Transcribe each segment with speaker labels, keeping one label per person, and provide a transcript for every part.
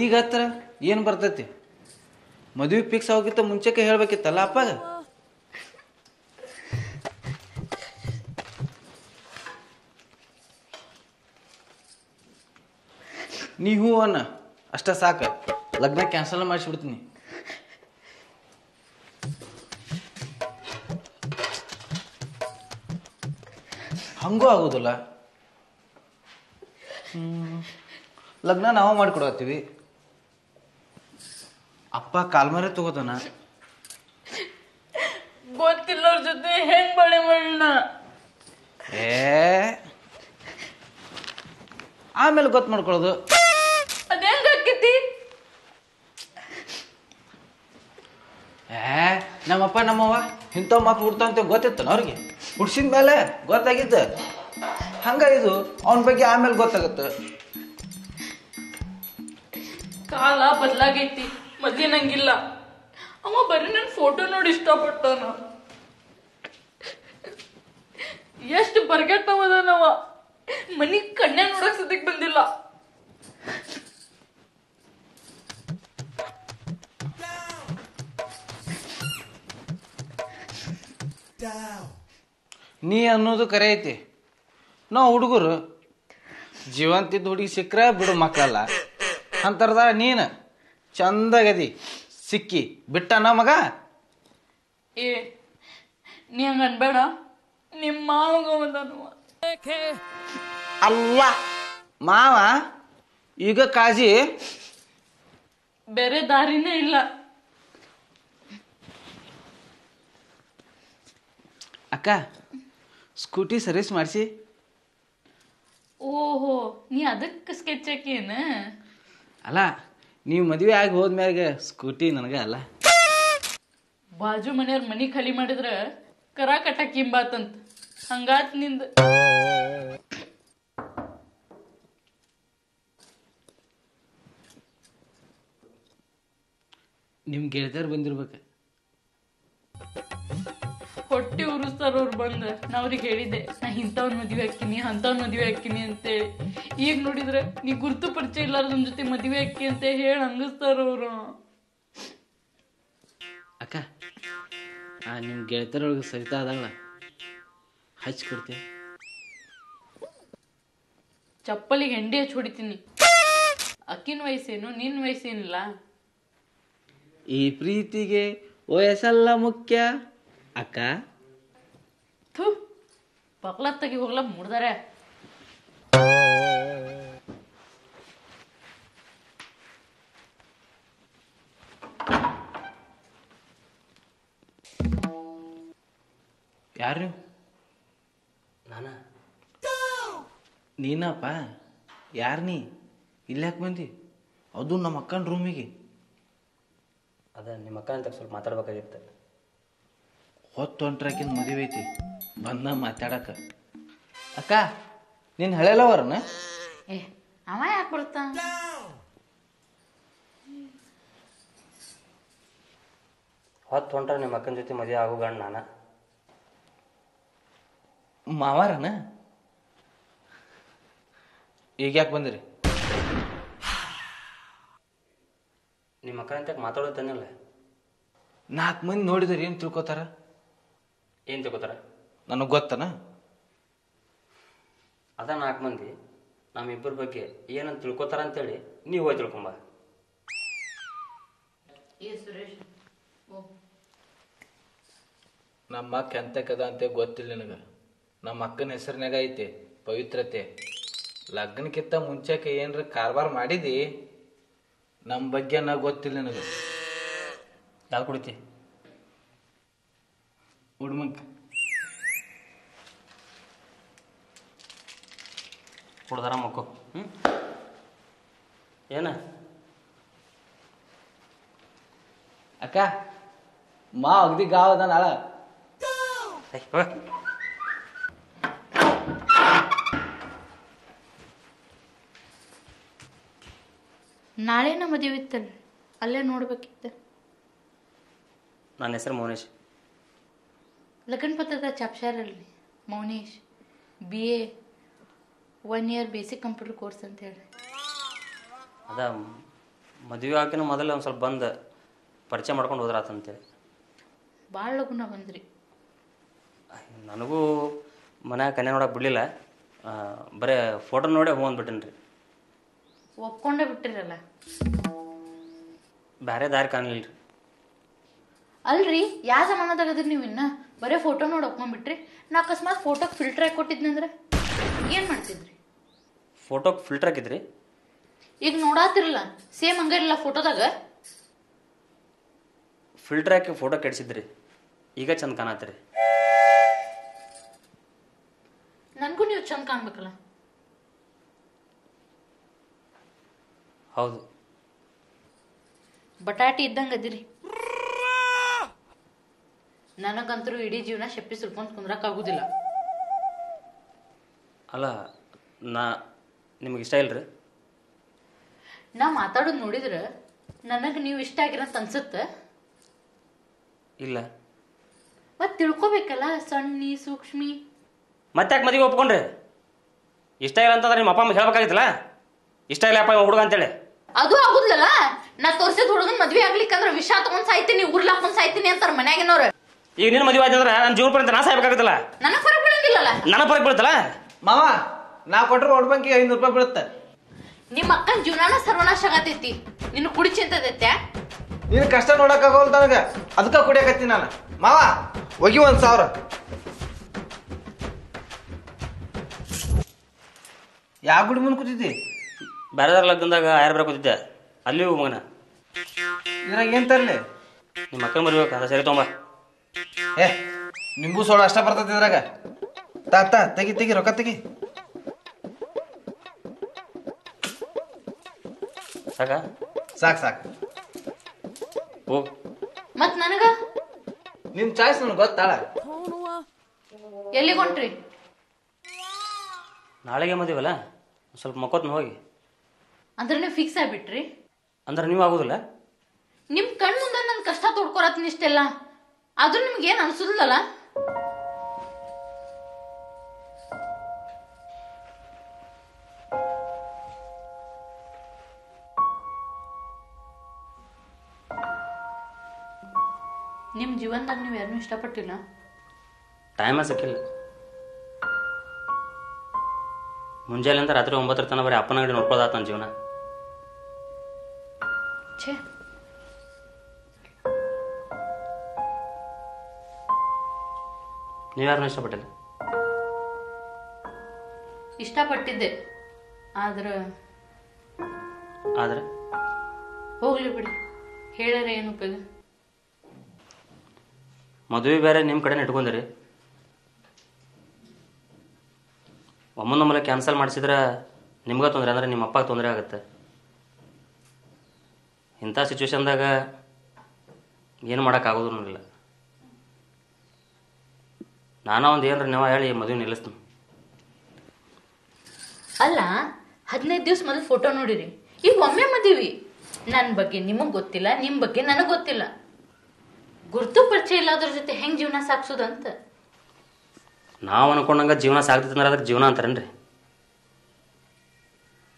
Speaker 1: ಈಗ ಹತ್ರ ಏನು ಬರ್ತೈತಿ? ಮದುವೆ ಫಿಕ್ಸ್ ಆಗೋಕ್ಕಿಂತ ಮುಂಚೆಕ್ಕೆ ಹೇಳ್ಬೇಕಿತ್ತಲ್ಲ ಅಪ್ಪಾಗ. ನೀ ಹೂ ಅನ್ನ ಅಷ್ಟ ಸಾಕ, ಲಗ್ನ ಕ್ಯಾನ್ಸಲ್ ಮಾಡಿಸ್ಬಿಡ್ತೀನಿ. ಹಂಗೂ ಆಗೋದಿಲ್ಲ. ಲಗ್ನ ನಾವು ಮಾಡಿಕೊಡತ್ತೀವಿ. ಅಪ್ಪ ಕಾಲ್ಮರೆ ತಗೋತಾನ.
Speaker 2: ಗೊತ್ತಿಲ್ಲವ್ರ ಜೊತೆ ಹೆಂಗ್ ಬಳೆ ಮಾಡೋಣ?
Speaker 1: ಆಮೇಲೆ ಗೊತ್ತು ಮಾಡ್ಕೊಳ್ಳೋದು.
Speaker 2: ಅದೇಂಗ ಆಕೈತಿ?
Speaker 1: ನಮ್ಮಪ್ಪ ನಮ್ಮವ್ವ ಇಂಥ ಮಕ್ಳು ಹುಡ್ತಾವಂತ ಗೊತ್ತಿತ್ತನ ಅವ್ರಿಗೆ? ಹುಡ್ಸಿದ ಮೇಲೆ ಗೊತ್ತಾಗಿತ್ತು. ಹಂಗ ಇದು ಅವನ ಬಗ್ಗೆ ಆಮೇಲೆ ಗೊತ್ತಾಗತ್ತೆ.
Speaker 2: ಕಾಲ ಬದಲಾಗೈತಿ, ಮೊದ್ಲಿನಂಗಿಲ್ಲ. ಅವ ಬರೀ ನನ್ ಫೋಟೋ ನೋಡಿ ಇಷ್ಟಪಟ್ಟವನ. ಎಷ್ಟು ಬರ್ಗೆಟ್ಟವದನವ, ಮನಿ ಕಣ್ಣೆ ನೋಡಕ್ ಸದ್ಯಕ್ ಬಂದಿಲ್ಲ.
Speaker 1: ನೀ ಅನ್ನೋದು ಕರೆ ಐತಿ. ನಾವು ಹುಡುಗರು ಜೀವಂತಿದ್ದ ಹುಡುಗಿ ಸಿಕ್ಕರೆ ಬಿಡು ಮಕ್ಕಳಲ್ಲ ಅಂತರ್ದ. ನೀನು ಚಂದಾಗದಿ, ಸಿಕ್ಕಿ ಬಿಟ್ಟನ ಮಗ.
Speaker 2: ನೀ ಹಂಗ ಅನ್ಬೇಡ, ನಿಮ್ಮ ಮಾವಗ ಬಂದನು.
Speaker 1: ಅಲ್ಲ ಮಾವ, ಈಗ ಕಾಜಿ
Speaker 2: ಬೇರೆ ದಾರಿನೇ ಇಲ್ಲ.
Speaker 1: ಅಕ್ಕ, ಸ್ಕೂಟಿ ಸರ್ವಿಸ್ ಮಾಡಿಸಿ.
Speaker 2: ಓಹೋ, ನೀ ಅದಕ್ಕೆ ಸ್ಕೆಚ್ ಹಾಕೇನ?
Speaker 1: ಅಲ್ಲ, ನೀವು ಮದುವೆ ಆಗಿ ಹೋದ್ಮ್ಯಾಗ ಸ್ಕೂಟಿ ನನಗೆ ಅಲ್ಲ.
Speaker 2: ಬಾಜು ಮನೆಯವ್ರ ಮನಿ ಖಾಲಿ ಮಾಡಿದ್ರ ಕರ ಕಟ್ಟಾಕಿಂಬಾತಂತ, ಹಂಗಾತ್ ನಿಂದ.
Speaker 1: ನಿಮ್ ಗೆಳತಿಯರ್ ಬಂದಿರ್ಬೇಕ.
Speaker 2: ಹೊಟ್ಟಿ ಉರಿಸ್ತಾರ ಅವ್ರು ಬಂದ. ನಾ ಅವ್ರಿಗೆ ಹೇಳಿದ್ದೆ, ನಾ ಇಂಥವ್ನ ಮದ್ವೆ ಹಾಕಿನಿ, ಅಂಥವ್ನ ಮದ್ವೆ ಹಾಕಿನಿ ಅಂತೇಳಿ. ಈಗ ನೋಡಿದ್ರೆ ನೀ ಗುರ್ತು ಪರಿಚಯ ಇಲ್ಲಾರ ನಮ್ ಜೊತೆ ಮದ್ವೆ ಹಾಕಿ ಅಂತ ಹೇಳಿ ಹಂಗಸ್ತಾರ ಅವರು.
Speaker 1: ಅಕ್ಕ, ನಿಮ್ ಗೆಳತಿಯರೊಳಗೆ ಸರಿತಾ ಅದಾಳ, ಹಚ್ಚಿ ಕೊಡ್ತೀಯ?
Speaker 2: ಚಪ್ಪಲಿಗೆ ಹೆಂಡಿ ಹಚ್ಚಿ ಹೊಡಿತೀನಿ. ಅಕ್ಕಿನ ವಯಸ್ಸೇನು, ನಿನ್ನ ವಯಸ್ಸೇನಿಲ್ಲ.
Speaker 1: ಈ ಪ್ರೀತಿಗೆ ವಯಸ್ಸಲ್ಲ ಮುಖ್ಯ ಅಕ್ಕ.
Speaker 2: ಥೂ, ಪಕ್ಲತ್ತಾಗಿ ಹೋಗ್ಲ ಮುಡ್ದಾರೆ.
Speaker 1: ಯಾರು?
Speaker 3: ನಾನ.
Speaker 1: ನೀನಪ್ಪ? ಯಾರು ನೀ? ಇಲ್ಲಾಕೆ ಬಂದಿ? ಅದು ನಮ್ಮ ಅಕ್ಕನ ರೂಮಿಗೆ.
Speaker 3: ಅದ ನಿಮ್ಮ ಅಕ್ಕ ಅಂತ ಸ್ವಲ್ಪ ಮಾತಾಡ್ಬೇಕಾಗಿತ್ತು.
Speaker 1: ಹೊತ್ತು ಹೊಂಟ್ರಾಕಿನ ಮದುವೆ ಐತಿ, ಬಂದ ಮಾತಾಡಕ. ಅಕ್ಕ, ನಿನ್ನ ಹಳೆಲವರನ?
Speaker 2: ಅವ ಯಾಕೆ ಬರ್ತಾ?
Speaker 3: ಹೊತ್ತು ಹೊಂಟ್ರ ನಿಮ್ಮ ಅಕ್ಕನ ಜೊತೆ ಮದುವೆ ಆಗೋ ಗಂಡ ನಾನ.
Speaker 1: ಮಾವಾರನ? ಈಗ ಯಾಕೆ ಬಂದಿರಿ?
Speaker 3: ನಿಮ್ಮ ಅಕ್ಕ ಅಂತ ಮಾತಾಡೋದನ್ನಿಲ್ಲ.
Speaker 1: 4 ಮಂದಿ ನೋಡಿದ್ರೆ ಏನು ತಿಳ್ಕೊತಾರ?
Speaker 3: ಏನು ತಿಳ್ಕೊತಾರ?
Speaker 1: ನನಗೆ ಗೊತ್ತನ?
Speaker 3: ಅದ 4 ಮಂದಿ ನಮ್ಮಿಬ್ಬರ ಬಗ್ಗೆ ಏನಂತ ತಿಳ್ಕೊತಾರ ಅಂತೇಳಿ ನೀವು ಹೋಗಿ ತಿಳ್ಕೊಂಬ.
Speaker 1: ನಮ್ಮ ಅಕ್ಕ ಎಂತಕ್ಕದ ಅಂತ ಗೊತ್ತಿಲ್ಲ ನಿನಗೆ. ನಮ್ಮ ಅಕ್ಕನ ಹೆಸರಿನಾಗ ಐತಿ ಪವಿತ್ರತೆ. ಲಗ್ನಕ್ಕಿಂತ ಮುಂಚೆಕ್ಕೆ ಏನ್ರ ಕಾರ್ಬಾರ್ ಮಾಡಿದಿ, ನಮ್ಮ ಬಗ್ಗೆ ನಾ ಗೊತ್ತಿಲ್ಲ ನಿನಗೆ.
Speaker 3: ಯಾವ್ದು ಕುಡಿತಿ?
Speaker 1: ಉಡ್ಮಂಕ
Speaker 3: ಕುಡ್ದಾರ ಮಕ್ಕೋ. ಏನ
Speaker 1: ಅಕ್ಕ, ಮಾ ಅಗದಿ ಗಾವದ ನಾಳ.
Speaker 2: ನಾಳೆನ ಮದುವೆ ಇತ್ತಲ್ಲ, ಅಲ್ಲೇ ನೋಡ್ಬೇಕಿತ್ತು.
Speaker 3: ನನ್ನ ಹೆಸರು ಮೌನೇಶ್.
Speaker 2: ಲಗ್ನ ಪತ್ರದ ಚಾಪ್ಶಾರಲ್ಲಿ Mounesh, BA 1 year basic computer course ಅಂತ ಹೇಳಿ.
Speaker 3: ಅದ ಮದುವೆ ಹಾಕಿನ ಮೊದಲು ಒಂದು ಸ್ವಲ್ಪ ಬಂದು ಪರಿಚಯ ಮಾಡ್ಕೊಂಡು ಹೋದ್ರಾತಂತೇಳಿ.
Speaker 2: ಭಾಳ ಲಗುನ ಬಂದ್ರಿ.
Speaker 3: ನನಗೂ ಮನ್ಯಾಗ ಕನ್ಯಾ ನೋಡಕ್ಕೆ ಬಿಡಲಿಲ್ಲ, ಬರೀ ಫೋಟೋ ನೋಡೇ ಹೋಗ್ಬಿಟ್ಟೇನಿ ರೀ.
Speaker 2: ಒಪ್ಕೊಂಡೇ ಬಿಟ್ಟಿರಲ್ಲ.
Speaker 3: ಬೇರೆ ದಾರಿ ಕಾಣಲಿಲ್ಲ ರೀ.
Speaker 2: ಅಲ್ರಿ ಯಾವ ಜಮಾನದಾಗದ್ರಿ ನೀವು ಇನ್ನ ಬರೀ ಫೋಟೋ ನೋಡಿ ಒಪ್ಕೊಂಡ್ಬಿಟ್ರಿ? ನಾ ಅಕಸ್ಮಾತ್ ಫೋಟೋಗೆ ಫಿಲ್ಟರ್ ಹಾಕಿ ಕೊಟ್ಟಿದ್ನಂದ್ರೆ ಏನು ಮಾಡ್ತಿದ್ರಿ?
Speaker 3: ಫೋಟೋಗೆ ಫಿಲ್ಟರ್ ಹಾಕಿದ್ರಿ?
Speaker 2: ಈಗ ನೋಡಾತಿರಲ್ಲ ಸೇಮ್ ಹಂಗಿರಲ್ಲ ಫೋಟೋದಾಗ.
Speaker 3: ಫಿಲ್ಟರ್ ಹಾಕಿ ಫೋಟೋ ಕೆಡಿಸಿದ್ರಿ, ಈಗ ಚಂದ ಕಾಣತ್ರಿ.
Speaker 2: ನನಗೂ ನೀವು ಚಂದ ಕಾಣ್ಬೇಕಲ್ಲ.
Speaker 3: ಹೌದು,
Speaker 2: ಬಟಾಟಿ ಇದ್ದಂಗೆ ಅದಿರಿ. ನನಗಂತರೂ ಇಡೀ ಜೀವನ ಶೆಪ್ಪಿ ಸುರ್ಕೊಂಡು ಕುಂದ್ರಕ್ಕಾಗುದಿಲ್ಲ.
Speaker 3: ಅಲ್ಲ, ನಿಮಗೆ ಇಷ್ಟ ಇಲ್ರಿ?
Speaker 2: ನಾ ಮಾತಾಡೋದು ನೋಡಿದ್ರೆ ನನಗೆ ನೀವು ಇಷ್ಟ ಆಗಿರಂತ ಅನ್ಸುತ್ತೆ.
Speaker 3: ಇಲ್ಲ.
Speaker 2: ಮತ್ತೆ ತಿಳ್ಕೊಬೇಕಲ್ಲ, ಸಣ್ಣಿ ಸೂಕ್ಷ್ಮಿ.
Speaker 3: ಮತ್ತೆ ಯಾಕೆ ಮದುವೆ ಒಪ್ಕೊಂಡ್ರಿ? ಇಷ್ಟ ಇಲ್ಲ ಅಂತಂದ್ರೆ ನಿಮ್ಮ ಅಪ್ಪ ಅಮ್ಮ ಹೇಳ್ಬೇಕಾಗಿತ್ತಲ್ಲ, ಇಷ್ಟ ಇಲ್ಲ ಅಪ್ಪ ಹುಡುಗ ಅಂತೇಳಿ.
Speaker 2: ಅದು ಆಗುದಿಲ್ಲಲ್ಲ. ನಾ ತೋರ್ಸಿದ ಹುಡುಗನ್ ಮದ್ವೆ ಆಗ್ಲಿಕ್ಕಂದ್ರ ವಿಷ ತಗೊಂಡ್ ಸಾಯ್ತೀನಿ, ಉರ್ಲಾಕೊಂಡ್ ಸಾಯ್ತೀನಿ ಅಂತಾರ ಮನ್ಯಾಗಿನವ್ರ. ಈಗ ನಿನ್ನ ಮದುವೆ ಆಯ್ತಂದ್ರೆ ನನ್ನ ಜೀವನ ಪರ್ಯಂತ ನಾ ಸಾಯ್ಬೇಕಾಗತ್ತಲ್ಲ. ನನಗೆ ಫರಕ್ ಬೀಳಂಗಿಲ್ಲಲ್ಲ. ನನಗೆ ಫರಕ್ ಬೀಳುತ್ತಲ್ಲ.
Speaker 1: ಮಾವ, ನಾ ಕೊಟ್ರೆ ಓಡ್ ಬಂಕಿ 500 ರೂಪಾಯಿ ಬೀಳುತ್ತೆ.
Speaker 2: ನಿಮ್ಮ ಅಕ್ಕನ ಜೀವನಾನ ಸರ್ವನಾಶ ಆಗತೈತಿ. ನಿನ್ನ ಕುಡಿ ಚಿಂತದೈತೆ.
Speaker 1: ನೀನು ಕಷ್ಟ ನೋಡಕ್ಕಾಗೋಲ್ ನನಗೆ, ಅದಕ್ಕೆ ಕುಡಿಯಕತ್ತೀನಿ ನಾನು. ಮಾವ ಹೋಗಿ 1000. ಯಾವ ಗುಡಿ ಮುಂದೆ ಕೂತಿದ್ದಿ?
Speaker 3: ಬೇರೆದಾರ ಲಗ್ನದಾಗ ಯಾರು ಬರ ಕೂತಿದ್ದೆ, ಅಲ್ಲಿ ಹೋಗಿ ಮಗನ.
Speaker 1: ಇದ್ರಾಗ ಏನ್ ತರ್ಲಿ?
Speaker 3: ನಿಮ್ಮ ಅಕ್ಕನ ಬರ್ಬೇಕು, ಅದ ಸರಿ ತೊಂಬ.
Speaker 1: ನಿಂಬು ಸೋಡ ಅಷ್ಟ ಬರ್ತೈತಿ ಇದ್ರಾಗ. ತಾ ತೆಗಿ ರೊಕ್ಕ ತೆಗಿ. ಸಾಕು
Speaker 3: ಹೋಗ್.
Speaker 2: ಮತ್ ನನಗ
Speaker 1: ನಿಮ್ ಚಾಯ್ಸ್ ನನಗೆ ಗೊತ್ತಾಳ.
Speaker 2: ಎಲ್ಲಿಗೆ ಹೊಂಟ್ರಿ?
Speaker 3: ನಾಳೆಗೆ ಮದುವೆಲ್ಲ, ಸ್ವಲ್ಪ ಮಕ್ಕೋತ್ನ ಹೋಗಿ.
Speaker 2: ಅಂದ್ರೆ ನೀವು ಫಿಕ್ಸ್ ಆಗ್ಬಿಟ್ರಿ?
Speaker 3: ಅಂದ್ರೆ ನೀವು ಆಗೋದಿಲ್ಲ?
Speaker 2: ನಿಮ್ ಕಣ್ ಮುಂದೆ ನನ್ ಕಷ್ಟ ತೋಡ್ಕೊರತ್ನ ಇಷ್ಟೆಲ್ಲ, ಆದ್ರೂ ನಿಮ್ಗೆ ಏನ್ ಅನ್ಸುದಿಲ್ಲಲ್ಲ? ನಿಮ್ ಜೀವನದಾಗ ನೀವು ಯಾರನ್ನೂ ಇಷ್ಟಪಟ್ಟಿಲ್ಲ?
Speaker 3: ಟೈಮ ಸಿಕ್ಕಿಲ್ಲ. ಮುಂಜಾನೆಯಿಂದ ರಾತ್ರಿ 9 ತನಕ ಬರೀ ಅಪ್ಪನ ಅಂಗಡಿ ನೋಡ್ಕೊಳ್ಳೋದಾತ ನನ್ನ ಜೀವನ.
Speaker 2: ಛೇ,
Speaker 3: ನೀವ್ಯಾರನ್ನೂ ಇಷ್ಟಪಟ್ಟಿಲ್ಲ?
Speaker 2: ಇಷ್ಟಪಟ್ಟಿದ್ದೆ, ಆದ್ರೆ ಹೋಗ್ಲಿ ಬಿಡಿ, ಹೇಳರೆ ಏನು ಉಪಯೋಗ?
Speaker 3: ಮದುವೆ ಬೇರೆ ನಿಮ್ಮ ಕಡೆ ಇಟ್ಕೊಂಡ್ರಿ, ಒಮ್ಮೊಂದೊಮ್ಮೆ ಕ್ಯಾನ್ಸಲ್ ಮಾಡಿಸಿದ್ರೆ ನಿಮ್ಗೆ ತೊಂದರೆ, ಅಂದರೆ ನಿಮ್ಮ ಅಪ್ಪಗೆ ತೊಂದರೆ ಆಗುತ್ತೆ. ಇಂಥ ಸಿಚುವೇಶನ್ದಾಗ ಏನು ಮಾಡೋಕ್ಕಾಗೋದಿಲ್ಲ. ನಾನು ಒಂದು ಏನಾರ ನೀವು ಹೇಳಿ ಮದುವೆ ನಿಲ್ಲಿಸ್ತೀನಿ.
Speaker 2: ಅಲ್ಲ, 15 ದಿವಸ ಮೊದಲು ಫೋಟೋ ನೋಡಿರಿ, ಈಗ ಒಮ್ಮೆ ಮದುವೆ. ನನ್ನ ಬಗ್ಗೆ ನಿಮಗೆ ಗೊತ್ತಿಲ್ಲ, ನಿಮ್ಮ ಬಗ್ಗೆ ನನಗೆ ಗೊತ್ತಿಲ್ಲ. ಗುರ್ತು ಪರಿಚಯ ಇಲ್ಲದ್ರ ಜೊತೆ ಹೆಂಗೆ ಜೀವನ ಸಾಗಿಸೋದಂತ.
Speaker 3: ನಾವು ಅನ್ಕೊಂಡಂಗೆ ಜೀವನ ಸಾಗ್ತೈತೆ ಅಂದ್ರೆ ಅದಕ್ಕೆ ಜೀವನ ಅಂತಾರೇನ್ರಿ?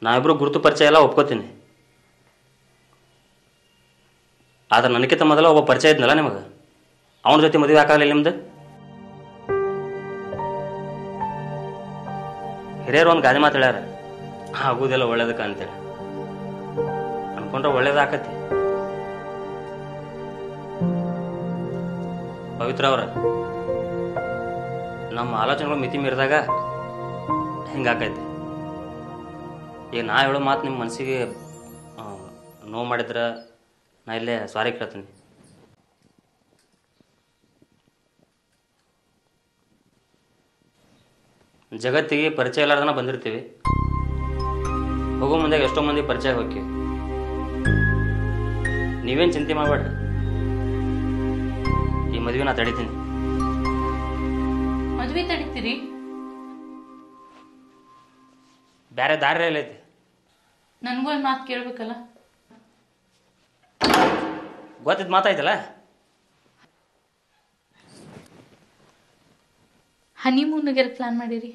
Speaker 3: ನಾವಿಬ್ರು ಗುರುತು ಪರಿಚಯ ಎಲ್ಲ ಒಪ್ಕೋತೀನಿ, ಆದ್ರೆ ನನಗಿಂತ ಮೊದಲ ಒಬ್ಬ ಪರಿಚಯ ಇದ್ನಲ್ಲ ನಿಮಗೆ, ಅವನ ಜೊತೆ ಮದುವೆ ಹಾಕಾಗಲಿಲ್ಲ ನಿಮ್ದು? ಹಿರಿಯರು ಒಂದು ಗಾದೆ ಮಾತು ಹೇಳ್ಯಾರ, ಆಗುವುದಿಲ್ಲ ಒಳ್ಳೇದಕ್ಕೆ ಅಂತೇಳಿ. ಅನ್ಕೊಂಡ್ರೆ ಒಳ್ಳೇದಾಕತಿ. ಪವಿತ್ರ ಅವ್ರ, ನಮ್ಮ ಆಲೋಚನೆಗಳು ಮಿತಿ ಮೀರಿದಾಗ ಹಿಂಗಾಕೈತಿ. ಈಗ ನಾ ಹೇಳೋ ಮಾತು ನಿಮ್ಮ ಮನಸ್ಸಿಗೆ ನೋವು ಮಾಡಿದ್ರೆ ನಾ ಇಲ್ಲೇ ಸಾರಿ ಕೇಳ್ತೀನಿ. ಜಗತ್ತಿಗೆ ಪರಿಚಯ ಇಲ್ಲಾರ್ದನ ಬಂದಿರ್ತೀವಿ, ಹೋಗೋ ಮುಂದೆ ಎಷ್ಟೋ ಮಂದಿ ಪರಿಚಯ ಹೋಗಿ. ನೀವೇನು ಚಿಂತೆ ಮಾಡಬೇಡ್ರಿ, ಈ ಮದುವೆ ನಾ ತಡಿತೀನಿ.
Speaker 2: ಮದ್ವೆ ತಡಿತೀರಿ?
Speaker 3: ಬೇರೆ ದಾರಿ ಎಲ್ಲೈತಿ?
Speaker 2: ನನಗೂ ಒಂದು ಮಾತು ಕೇಳ್ಬೇಕಲ್ಲ.
Speaker 3: ಗೊತ್ತಿದ್ದು ಮಾತಾಯ್ತಲ್ಲ.
Speaker 2: ಹನಿಮೂನ್ಗೆ ಪ್ಲಾನ್ ಮಾಡಿರಿ?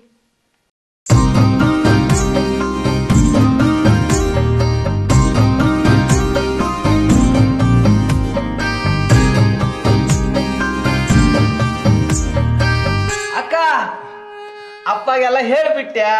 Speaker 1: ಅವಾಗ ಎಲ್ಲ ಹೇಳ್ಬಿಟ್ಟ್ಯಾ